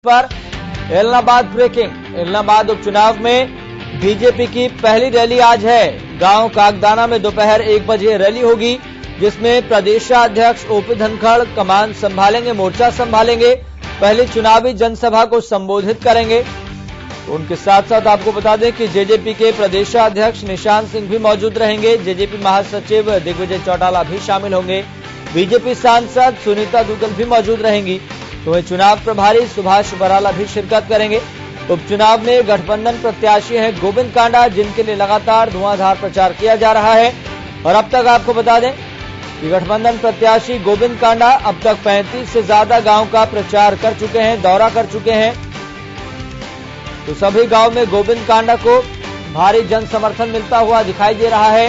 पर एलनाबाद ब्रेकिंग। एलनाबाद उपचुनाव में बीजेपी की पहली रैली आज है। गांव कागदाना में दोपहर 1 बजे रैली होगी, जिसमें प्रदेशाध्यक्ष ओपी धनखड़ कमान संभालेंगे, मोर्चा संभालेंगे, पहली चुनावी जनसभा को संबोधित करेंगे। उनके साथ साथ आपको बता दें कि जेजेपी के प्रदेशाध्यक्ष निशांत सिंह भी मौजूद रहेंगे। जेजेपी महासचिव दिग्विजय चौटाला भी शामिल होंगे। बीजेपी सांसद सुनीता दुग्गल भी मौजूद रहेंगी। तो वहीं चुनाव प्रभारी सुभाष बराला भी शिरकत करेंगे। उपचुनाव में गठबंधन प्रत्याशी हैं गोविंद कांडा, जिनके लिए लगातार धुआंधार प्रचार किया जा रहा है। और अब तक आपको बता दें कि गठबंधन प्रत्याशी गोविंद कांडा अब तक 35 से ज्यादा गांव का प्रचार कर चुके हैं, दौरा कर चुके हैं। तो सभी गांव में गोविंद कांडा को भारी जन समर्थन मिलता हुआ दिखाई दे रहा है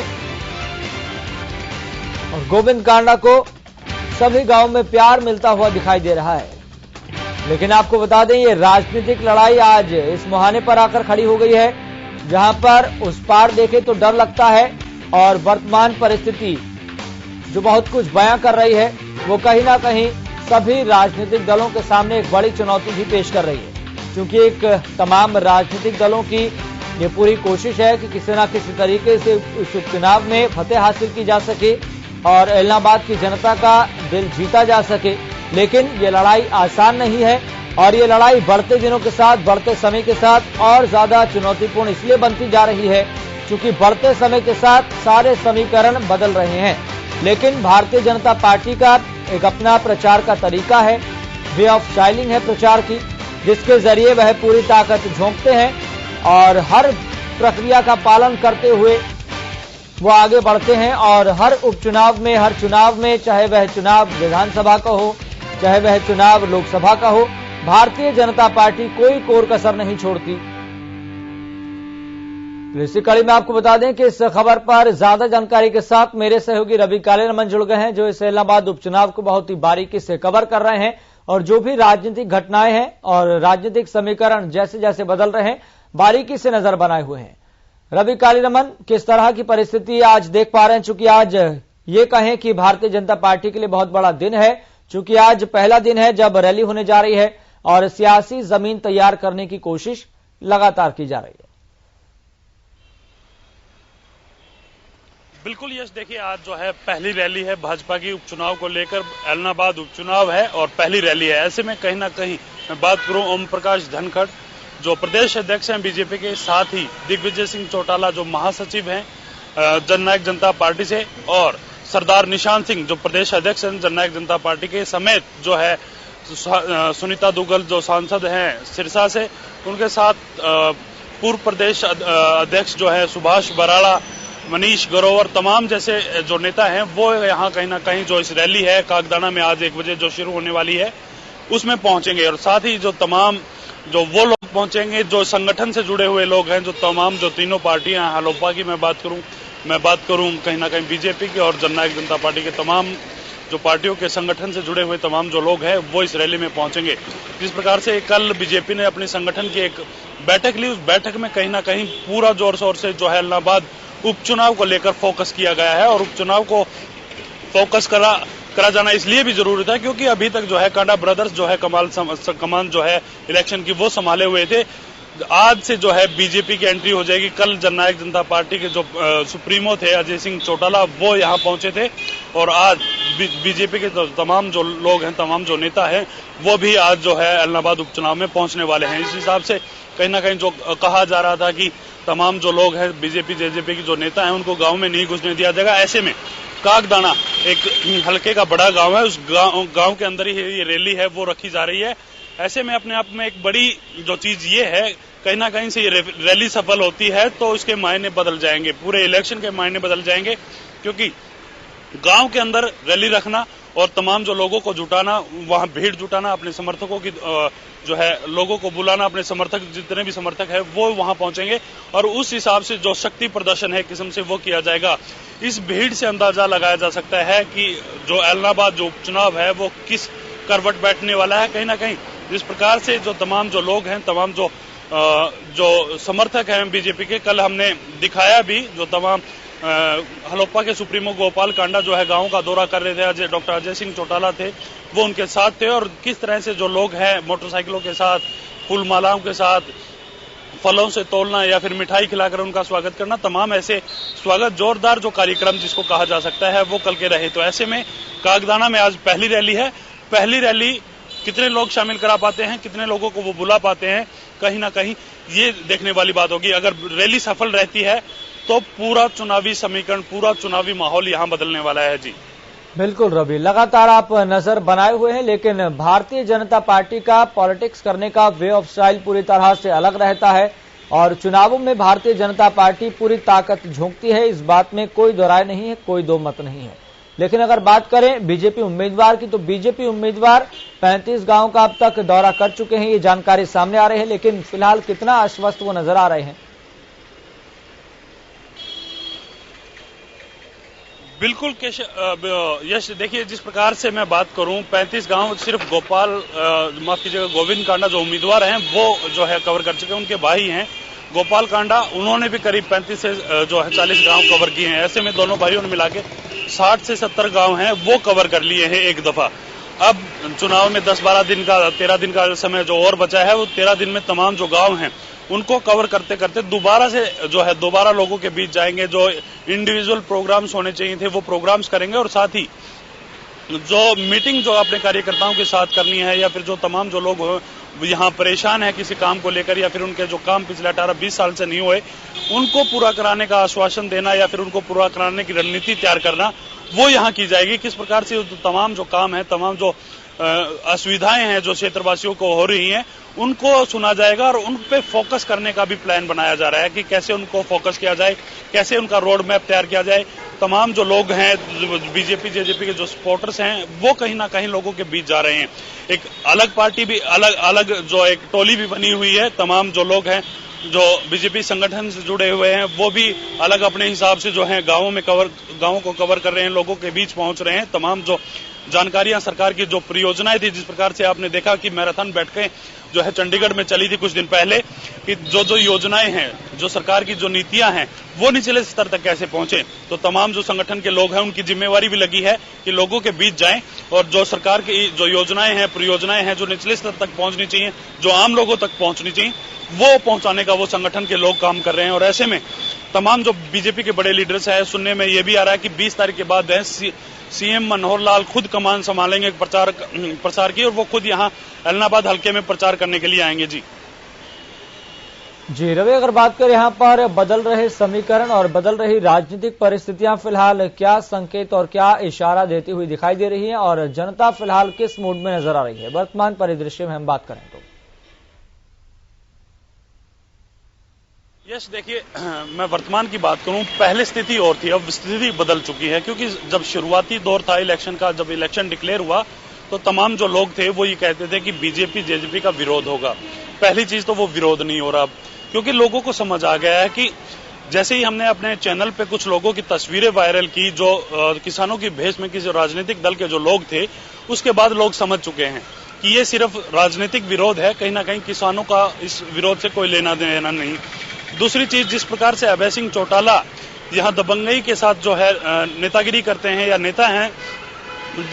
और गोविंद कांडा को सभी गांव में प्यार मिलता हुआ दिखाई दे रहा है। लेकिन आपको बता दें, ये राजनीतिक लड़ाई आज इस मुहाने पर आकर खड़ी हो गई है, जहां पर उस पार देखे तो डर लगता है और वर्तमान परिस्थिति जो बहुत कुछ बयां कर रही है, वो कहीं ना कहीं सभी राजनीतिक दलों के सामने एक बड़ी चुनौती भी पेश कर रही है। क्योंकि एक तमाम राजनीतिक दलों की ये पूरी कोशिश है कि किसी न किसी तरीके से इस उपचुनाव में फतेह हासिल की जा सके और एलनाबाद की जनता का दिल जीता जा सके। लेकिन ये लड़ाई आसान नहीं है और ये लड़ाई बढ़ते दिनों के साथ, बढ़ते समय के साथ और ज्यादा चुनौतीपूर्ण इसलिए बनती जा रही है क्योंकि बढ़ते समय के साथ सारे समीकरण बदल रहे हैं। लेकिन भारतीय जनता पार्टी का एक अपना प्रचार का तरीका है, वे ऑफ स्टाइलिंग है प्रचार की, जिसके जरिए वह पूरी ताकत झोंकते हैं और हर प्रक्रिया का पालन करते हुए वो आगे बढ़ते हैं। और हर उपचुनाव में, हर चुनाव में, चाहे वह चुनाव विधानसभा का हो, चाहे वह चुनाव लोकसभा का हो, भारतीय जनता पार्टी कोई कोर कसर नहीं छोड़ती। तो इसी कड़ी में आपको बता दें कि इस खबर पर ज्यादा जानकारी के साथ मेरे सहयोगी रवि कालेरमन जुड़ गए हैं, जो इस एलनाबाद उपचुनाव को बहुत ही बारीकी से कवर कर रहे हैं और जो भी राजनीतिक घटनाएं हैं और राजनीतिक समीकरण जैसे जैसे बदल रहे हैं, बारीकी से नजर बनाए हुए हैं। रवि कालेरमन, किस तरह की परिस्थिति आज देख पा रहे हैं? चूंकि आज ये कहें कि भारतीय जनता पार्टी के लिए बहुत बड़ा दिन है, चूंकि आज पहला दिन है जब रैली होने जा रही है और सियासी जमीन तैयार करने की कोशिश लगातार की जा रही है। बिल्कुल यश, देखिए आज जो है पहली रैली है भाजपा की उपचुनाव को लेकर। एलनाबाद उपचुनाव है और पहली रैली है। ऐसे में कहीं ना कहीं मैं बात करूं ओम प्रकाश धनखड़ जो प्रदेश अध्यक्ष हैं बीजेपी के, साथ ही दिग्विजय सिंह चौटाला जो महासचिव हैं जननायक जनता पार्टी से, और सरदार निशांत सिंह जो प्रदेश अध्यक्ष हैं जननायक जनता पार्टी के, समेत जो है सुनीता दुग्गल जो सांसद हैं सिरसा से, उनके साथ पूर्व प्रदेश अध्यक्ष जो है सुभाष बराला, मनीष ग्रोवर, तमाम जैसे जो नेता हैं वो यहाँ कहीं ना कहीं जो इस रैली है कागदाना में आज 1 बजे जो शुरू होने वाली है उसमें पहुंचेंगे। और साथ ही जो तमाम जो वो लोग पहुंचेंगे जो संगठन से जुड़े हुए लोग हैं, जो तमाम जो तीनों पार्टियां हैं, हलोपा की मैं बात करूं कहीं ना कहीं बीजेपी की और जननायक जनता पार्टी के तमाम जो पार्टियों के संगठन से जुड़े हुए तमाम जो लोग हैं वो इस रैली में पहुंचेंगे। जिस प्रकार से कल बीजेपी ने अपने संगठन की एक बैठक ली, उस बैठक में कहीं ना कहीं पूरा जोर शोर से जो है एलनाबाद उपचुनाव को लेकर फोकस किया गया है। और उपचुनाव को फोकस करा जाना इसलिए भी जरूरी था क्योंकि अभी तक जो है कांडा ब्रदर्स जो है कमान जो है इलेक्शन की वो संभाले हुए थे। आज से जो है बीजेपी की एंट्री हो जाएगी। कल जननायक जनता पार्टी के जो सुप्रीमो थे अजय सिंह चौटाला वो यहाँ पहुंचे थे और आज बीजेपी के तमाम जो लोग हैं, तमाम जो नेता हैं, वो भी आज जो है एलनाबाद उपचुनाव में पहुंचने वाले हैं। इस हिसाब से कहीं ना कहीं जो कहा जा रहा था कि तमाम जो लोग हैं बीजेपी जेजेपी के जो नेता हैं उनको गांव में नहीं घुसने दिया जाएगा। ऐसे में कागदाना एक हल्के का बड़ा गांव है, उस गांव के अंदर ही ये रैली है वो रखी जा रही है। ऐसे में अपने आप में एक बड़ी जो चीज ये है, कहीं ना कहीं से ये रैली सफल होती है तो उसके मायने बदल जाएंगे, पूरे इलेक्शन के मायने बदल जाएंगे। क्योंकि गांव के अंदर रैली रखना और तमाम जो लोगों को जुटाना, वहां भीड़ जुटाना, अपने समर्थकों की जो है लोगों को बुलाना, अपने समर्थक जितने भी समर्थक है वो वहां पहुंचेंगे और उस हिसाब से जो शक्ति प्रदर्शन है किस्म से वो किया जाएगा। इस भीड़ से अंदाजा लगाया जा सकता है कि जो एलनाबाद जो उपचुनाव है वो किस करवट बैठने वाला है। कहीं ना कहीं जिस प्रकार से जो तमाम जो लोग हैं, तमाम जो समर्थक हैं बीजेपी के, कल हमने दिखाया भी, जो तमाम हलोपा के सुप्रीमो गोपाल कांडा जो है गांव का दौरा कर रहे थे, डॉक्टर अजय सिंह चौटाला थे, वो उनके साथ थे। और किस तरह से जो लोग हैं मोटरसाइकिलों के साथ, फूल मालाओं के साथ, फलों से तोलना या फिर मिठाई खिलाकर उनका स्वागत करना, तमाम ऐसे स्वागत जोरदार जो कार्यक्रम जिसको कहा जा सकता है वो कल के रहे। तो ऐसे में कागदाना में आज पहली रैली है। पहली रैली कितने लोग शामिल करा पाते हैं, कितने लोगों को वो बुला पाते हैं, कहीं ना कहीं ये देखने वाली बात होगी। अगर रैली सफल रहती है तो पूरा चुनावी समीकरण, पूरा चुनावी माहौल यहां बदलने वाला है। जी बिल्कुल रवि, लगातार आप नजर बनाए हुए हैं, लेकिन भारतीय जनता पार्टी का पॉलिटिक्स करने का वे ऑफ स्टाइल पूरी तरह से अलग रहता है और चुनावों में भारतीय जनता पार्टी पूरी ताकत झोंकती है, इस बात में कोई दो राय नहीं है, कोई दो मत नहीं है। लेकिन अगर बात करें बीजेपी उम्मीदवार की, तो बीजेपी उम्मीदवार 35 गांव का अब तक दौरा कर चुके हैं, ये जानकारी सामने आ रही है। लेकिन फिलहाल कितना आश्वस्त वो नजर आ रहे हैं? बिल्कुल यश, देखिए जिस प्रकार से मैं बात करूं, 35 गांव सिर्फ माफ कीजिएगा, गोविंद कांडा जो उम्मीदवार हैं वो जो है कवर कर चुके हैं। उनके भाई हैं गोपाल कांडा, उन्होंने भी करीब 35 से जो है 40 गांव कवर किए हैं। ऐसे में दोनों भाइयों ने मिला के 60 से 70 गांव हैं वो कवर कर लिए हैं एक दफा। अब चुनाव में 10-12 दिन का, 13 दिन का समय जो और बचा है, वो 13 दिन में तमाम जो गांव हैं उनको कवर करते करते दोबारा लोगों के बीच जाएंगे। जो इंडिविजुअल प्रोग्राम्स होने चाहिए थे वो प्रोग्राम्स करेंगे, और साथ ही जो मीटिंग जो अपने कार्यकर्ताओं के साथ करनी है, या फिर जो तमाम जो लोग यहाँ परेशान है किसी काम को लेकर, या फिर उनके जो काम पिछले 18-20 साल से नहीं हुए उनको पूरा कराने का आश्वासन देना, या फिर उनको पूरा कराने की रणनीति तैयार करना, वो यहाँ की जाएगी। किस प्रकार से तमाम जो काम है, तमाम जो असुविधाएं हैं जो क्षेत्रवासियों को हो रही हैं, उनको सुना जाएगा और उन पे फोकस करने का भी प्लान बनाया जा रहा है कि कैसे उनको फोकस किया जाए, कैसे उनका रोड मैप तैयार किया जाए। तमाम जो लोग हैं बीजेपी जेजेपी के जो सपोर्टर्स हैं वो कहीं ना कहीं लोगों के बीच जा रहे हैं। एक अलग पार्टी भी, अलग जो एक टोली भी बनी हुई है। तमाम जो लोग हैं जो बीजेपी संगठन से जुड़े हुए हैं वो भी अलग अपने हिसाब से जो है गांवों को कवर कर रहे हैं, लोगों के बीच पहुंच रहे हैं। तमाम जो जानकारियां सरकार की जो परियोजनाएं थी, जिस प्रकार से आपने देखा कि मैराथन बैठकें जो है चंडीगढ़ में चली थी कुछ दिन पहले, कि जो योजनाएं हैं, जो सरकार की जो नीतियां हैं वो निचले स्तर तक कैसे पहुंचे, तो तमाम जो संगठन के लोग हैं उनकी जिम्मेवारी भी लगी है कि लोगों के बीच जाएं और जो सरकार की जो योजनाएं हैं, परियोजनाएं हैं जो निचले स्तर तक पहुंचनी चाहिए, जो आम लोगों तक पहुंचनी चाहिए, वो पहुंचाने का वो संगठन के लोग काम कर रहे हैं। और ऐसे में तमाम जो बीजेपी के बड़े लीडर्स हैं, सुनने में ये भी आ रहा है कि 20 तारीख के बाद सीएम मनोहर लाल खुद कमान संभालेंगे प्रचार की, और वो खुद यहाँ एलनाबाद हल्के में प्रचार करने के लिए आएंगे। जी रवि, अगर बात करें यहाँ पर बदल रहे समीकरण और बदल रही राजनीतिक परिस्थितियां फिलहाल क्या संकेत और क्या इशारा देती हुई दिखाई दे रही है, और जनता फिलहाल किस मूड में नजर आ रही है वर्तमान परिदृश्य में हम बात करें तो? यस, देखिए मैं वर्तमान की बात करूं, पहले स्थिति और थी, अब स्थिति बदल चुकी है। क्योंकि जब शुरुआती दौर था इलेक्शन का, जब इलेक्शन डिक्लेयर हुआ तो तमाम जो लोग थे वो ये कहते थे कि बीजेपी जेजेपी का विरोध होगा। पहली चीज तो वो विरोध नहीं हो रहा, क्योंकि लोगों को समझ आ गया है कि जैसे ही हमने अपने चैनल पे कुछ लोगों की तस्वीरें वायरल की जो किसानों की भेष में किसी राजनीतिक दल के जो लोग थे, उसके बाद लोग समझ चुके हैं कि ये सिर्फ राजनीतिक विरोध है, कहीं ना कहीं किसानों का इस विरोध से कोई लेना देना नहीं। दूसरी चीज, जिस प्रकार से अभय सिंह चौटाला यहाँ दबंगई के साथ जो है नेतागिरी करते हैं या नेता हैं,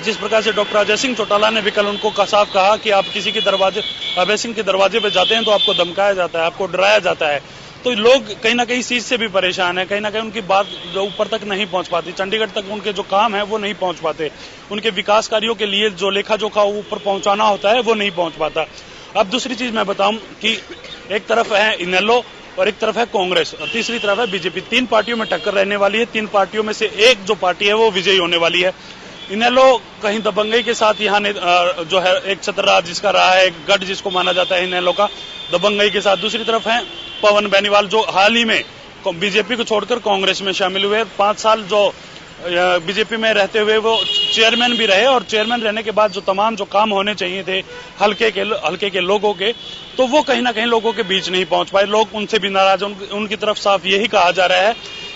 जिस प्रकार से डॉक्टर अजय सिंह चौटाला ने भी कल उनको साफ कहा कि आप किसी के दरवाजे, अभय सिंह के दरवाजे पे जाते हैं तो आपको धमकाया जाता है, आपको डराया जाता है। तो लोग कहीं ना कहीं इस चीज से भी परेशान है, कहीं ना कहीं उनकी बात जो ऊपर तक नहीं पहुंच पाती, चंडीगढ़ तक उनके जो काम है वो नहीं पहुंच पाते, उनके विकास कार्यों के लिए जो लेखा जोखा ऊपर पहुंचाना होता है वो नहीं पहुंच पाता। अब दूसरी चीज मैं बताऊं कि एक तरफ है इनेलो और एक तरफ है कांग्रेस और तीसरी तरफ है बीजेपी। 3 पार्टियों में टक्कर रहने वाली है। 3 पार्टियों में से एक जो पार्टी है वो विजयी होने वाली है। इनेलो कहीं दबंगई के साथ यहाँ जो है एक छत्रराज जिसका रहा है, एक गढ़ जिसको माना जाता है इनेलो का, दबंगई के साथ। दूसरी तरफ है पवन बेनीवाल जो हाल ही में बीजेपी को छोड़कर कांग्रेस में शामिल हुए। 5 साल जो बीजेपी में रहते हुए वो चेयरमैन भी रहे, और चेयरमैन रहने के बाद जो तमाम जो काम होने चाहिए थे हल्के के लोगों के, तो वो कहीं ना कहीं लोगों के बीच नहीं पहुंच पाए। लोग उनसे भी नाराज, उनकी तरफ साफ यही कहा जा रहा है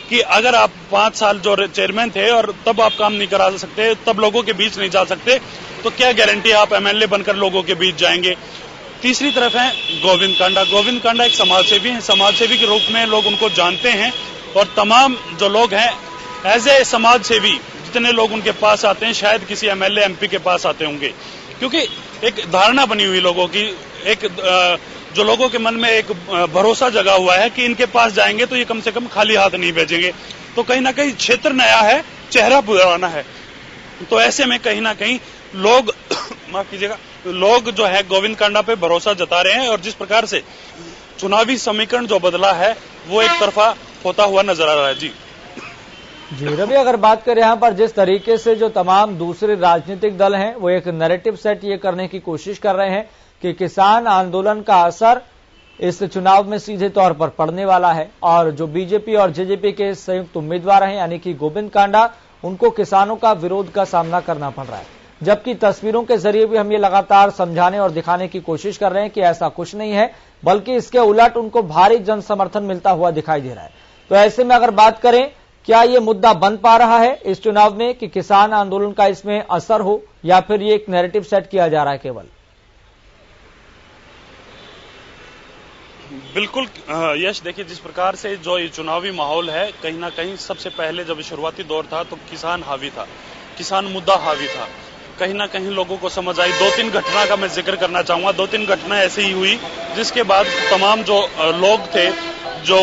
कि अगर आप 5 साल जो चेयरमैन थे और तब आप काम नहीं करा सकते, तब लोगों के बीच नहीं जा सकते, तो क्या गारंटी आप एमएलए बनकर लोगों के बीच जाएंगे। तीसरी तरफ है गोविंद कांडा। गोविंद कांडा एक समाजसेवी हैं, समाजसेवी के रूप में लोग उनको जानते हैं, और तमाम जो लोग हैं एज ए समाज सेवी जितने लोग उनके पास आते हैं शायद किसी एमएलए एमपी के पास आते होंगे, क्योंकि एक धारणा बनी हुई लोगों की, एक जो लोगों के मन में एक भरोसा जगा हुआ है कि इनके पास जाएंगे तो ये कम से कम खाली हाथ नहीं भेजेंगे। तो कहीं ना कहीं क्षेत्र नया है, चेहरा पुराना है, तो ऐसे में कहीं ना कहीं लोग माफ कीजिएगा, लोग जो है गोविंद कांडा पे भरोसा जता रहे हैं और जिस प्रकार से चुनावी समीकरण जो बदला है वो एक तरफा होता हुआ नजर आ रहा है। जी रवि, अगर बात करें यहाँ पर जिस तरीके से जो तमाम दूसरे राजनीतिक दल हैं वो एक नैरेटिव सेट ये करने की कोशिश कर रहे हैं कि किसान आंदोलन का असर इस चुनाव में सीधे तौर पर पड़ने वाला है और जो बीजेपी और जेजेपी के संयुक्त उम्मीदवार हैं यानी कि गोविंद कांडा, उनको किसानों का विरोध का सामना करना पड़ रहा है, जबकि तस्वीरों के जरिए भी हम ये लगातार समझाने और दिखाने की कोशिश कर रहे हैं कि ऐसा कुछ नहीं है, बल्कि इसके उलट उनको भारी जन समर्थन मिलता हुआ दिखाई दे रहा है। तो ऐसे में अगर बात करें, क्या ये मुद्दा बन पा रहा है इस चुनाव में कि किसान आंदोलन का इसमें असर हो, या फिर ये एक नैरेटिव सेट किया जा रहा है केवल? बिल्कुल यश, देखिए जिस प्रकार से जो ये चुनावी माहौल है, कहीं ना कहीं सबसे पहले जब शुरुआती दौर था तो किसान हावी था, किसान मुद्दा हावी था, कहीं ना कहीं लोगों को समझ आई। 2-3 घटना का मैं जिक्र करना चाहूंगा। 2-3 घटना ऐसी ही हुई जिसके बाद तमाम जो लोग थे जो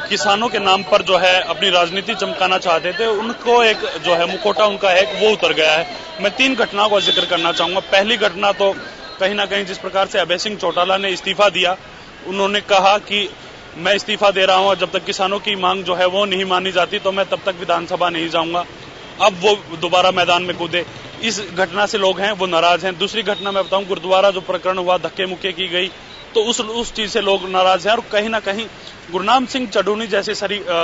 किसानों के नाम पर जो है अपनी राजनीति चमकाना चाहते थे, उनको एक जो है मुखौटा उनका है वो उतर गया है। मैं 3 घटनाओं का जिक्र करना चाहूंगा। पहली घटना तो कहीं ना कहीं जिस प्रकार से अभय सिंह चौटाला ने इस्तीफा दिया, उन्होंने कहा कि मैं इस्तीफा दे रहा हूं और जब तक किसानों की मांग जो है वो नहीं मानी जाती तो मैं तब तक विधानसभा नहीं जाऊंगा। अब वो दोबारा मैदान में कूदे, इस घटना से लोग हैं वो नाराज हैं। दूसरी घटना मैं बताऊं, गुरुद्वारा जो प्रकरण हुआ, धक्के मुक्के की गई, तो उस चीज से लोग नाराज हैं। और कहीं ना कहीं गुरनाम सिंह चढ़ूनी जैसे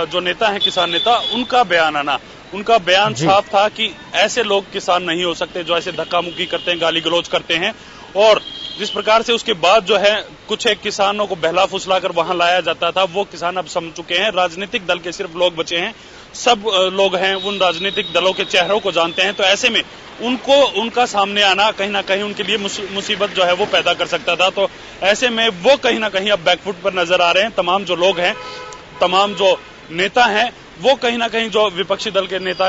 जो नेता हैं, किसान नेता, उनका बयान आना, उनका बयान साफ था कि ऐसे लोग किसान नहीं हो सकते जो ऐसे धक्का मुक्की करते हैं, गाली गलौज करते हैं। और जिस प्रकार से उसके बाद जो है कुछ एक किसानों को बहला फुसला कर वहां लाया जाता था, वो किसान अब समझ चुके हैं। राजनीतिक दल के सिर्फ लोग बचे हैं, सब लोग हैं उन राजनीतिक दलों के चेहरों को जानते हैं। तो ऐसे में उनको उनका सामने आना कहीं ना कहीं उनके लिए मुसीबत जो है वो पैदा कर सकता था। तो ऐसे में वो कहीं ना कहीं अब बैकफुट पर नजर आ रहे हैं। तमाम जो लोग हैं, तमाम जो नेता हैं, वो कहीं ना कहीं जो विपक्षी दल के नेता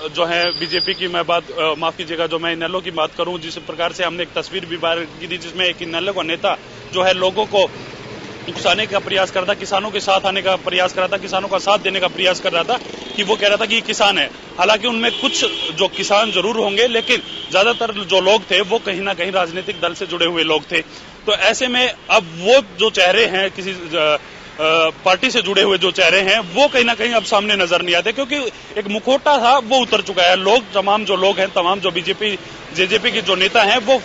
जो है बीजेपी की, मैं बात माफ कीजिएगा, जो मैं इनेलो की बात करूं, जिस प्रकार से हमने एक तस्वीर भी वायरल की थी जिसमें एक इनेलो का नेता जो है लोगों को उकसाने का प्रयास कर रहा था, किसानों के साथ आने का प्रयास कर रहा था, किसानों का साथ देने का प्रयास कर रहा था, कि वो कह रहा था कि ये किसान है। हालांकि उनमें कुछ जो किसान जरूर होंगे, लेकिन ज्यादातर जो लोग थे वो कहीं ना कहीं राजनीतिक दल से जुड़े हुए लोग थे। तो ऐसे में अब वो जो चेहरे हैं, किसी पार्टी से जुड़े हुए जो चेहरे हैं, वो कहीं ना कहीं अब सामने नजर नहीं आते, क्योंकि एक मुखौटा था वो उतर चुका है। लोग, तमाम जो लोग हैं, तमाम जो बीजेपी जेजेपी के जो नेता हैं, वो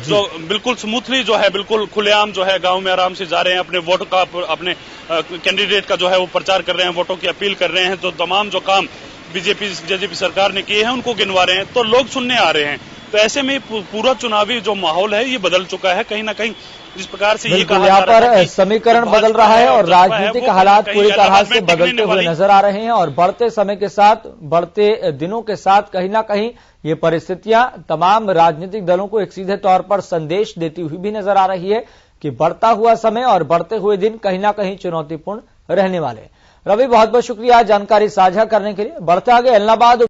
जो बिल्कुल स्मूथली जो है, बिल्कुल खुलेआम जो है गांव में आराम से जा रहे हैं, अपने वोट का, अपने कैंडिडेट का जो है वो प्रचार कर रहे हैं, वोटों की अपील कर रहे हैं। तो तमाम जो काम बीजेपी जेजेपी सरकार ने किए हैं उनको गिनवा रहे हैं, तो लोग सुनने आ रहे हैं। तो ऐसे में पूरा चुनावी जो माहौल है ये बदल चुका है कहीं ना कहीं, जिस प्रकार से ये कहा यहाँ पर समीकरण बदल रहा है और राजनीतिक हालात पूरी तरह से बदलते हुए नजर आ रहे हैं। और बढ़ते समय के साथ, बढ़ते दिनों के साथ कहीं ना कहीं ये परिस्थितियां तमाम राजनीतिक दलों को एक सीधे तौर पर संदेश देती हुई भी नजर आ रही है कि बढ़ता हुआ समय और बढ़ते हुए दिन कहीं ना कहीं चुनौतीपूर्ण रहने वाले। रवि, बहुत बहुत शुक्रिया जानकारी साझा करने के लिए। बढ़ते आगे, एलनाबाद